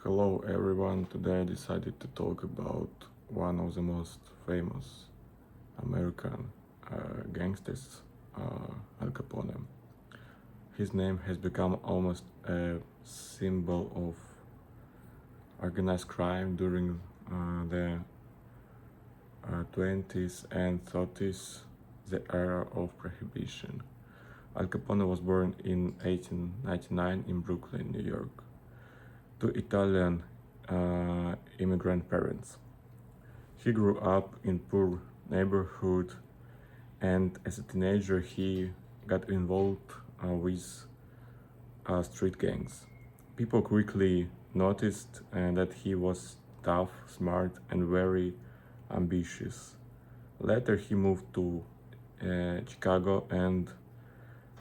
Hello everyone, today I decided to talk about one of the most famous American gangsters, Al Capone. His name has become almost a symbol of organized crime during the 20s and 30s, the era of Prohibition. Al Capone was born in 1899 in Brooklyn, New York, to Italian immigrant parents. He grew up in poor neighborhood, and as a teenager he got involved with street gangs. People quickly noticed that he was tough, smart, and very ambitious. Later he moved to Chicago, and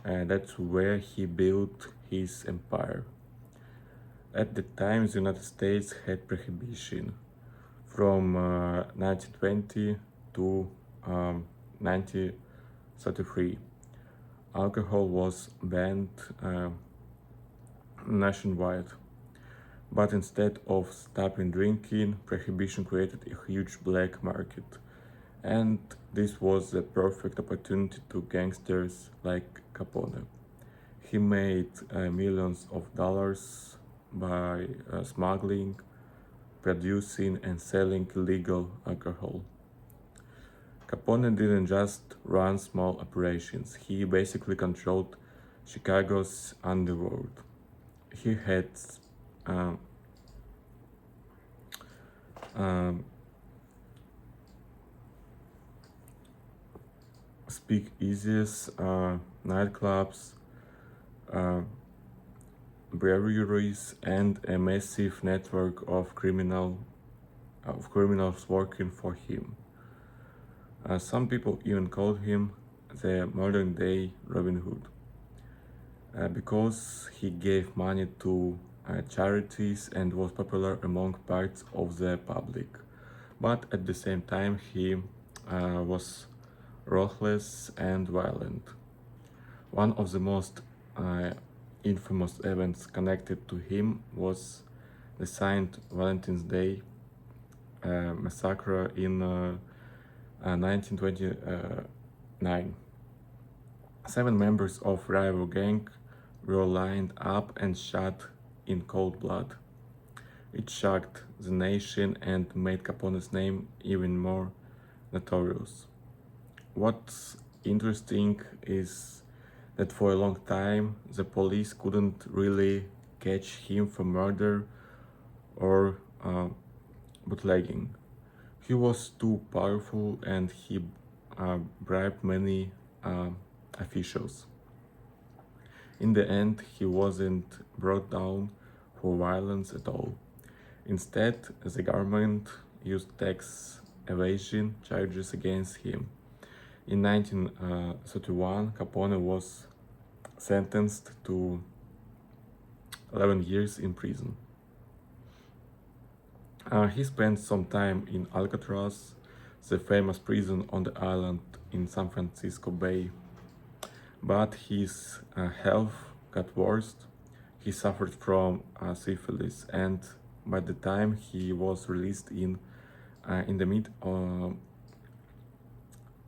that's where he built his empire. At the time, the United States had prohibition from 1920 to 1933. Alcohol was banned nationwide, but instead of stopping drinking, prohibition created a huge black market. And this was the perfect opportunity to gangsters like Capone. He made millions of dollars by smuggling, producing, and selling illegal alcohol. Capone didn't just run small operations, he basically controlled Chicago's underworld. He had um, um, speakeasies, nightclubs, uh, breweries, and a massive network of criminals working for him. Some people even called him the modern-day Robin Hood because he gave money to charities and was popular among parts of the public. But at the same time, he was ruthless and violent. One of the most infamous events connected to him was the Saint Valentine's Day massacre in 1929. 7 members of rival gang were lined up and shot in cold blood. It shocked the nation and made Capone's name even more notorious. What's interesting is that for a long time the police couldn't really catch him for murder or bootlegging. He was too powerful and he bribed many officials. In the end, he wasn't brought down for violence at all. Instead, the government used tax evasion charges against him. In 1931, Capone was sentenced to 11 years in prison. He spent some time in Alcatraz, the famous prison on the island in San Francisco Bay. But his health got worse. He suffered from syphilis, and by the time he was released in the mid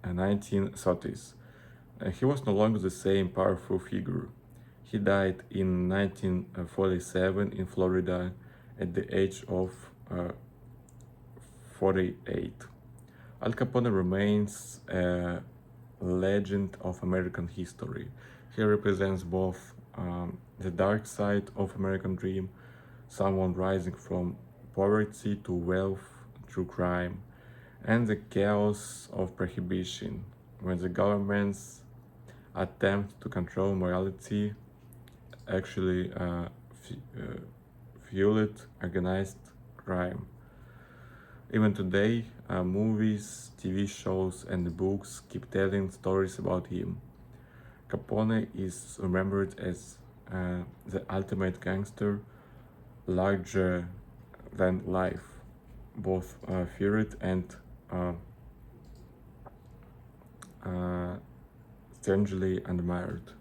1930s, he was no longer the same powerful figure. He died in 1947 in Florida at the age of 48. Al Capone remains a legend of American history. He represents both the dark side of American dream, someone rising from poverty to wealth through crime, and the chaos of prohibition, when the government's attempt to control morality actually fueled organized crime. Even today, movies, TV shows, and books keep telling stories about him. Capone is remembered as the ultimate gangster, larger than life, both feared and strangely admired.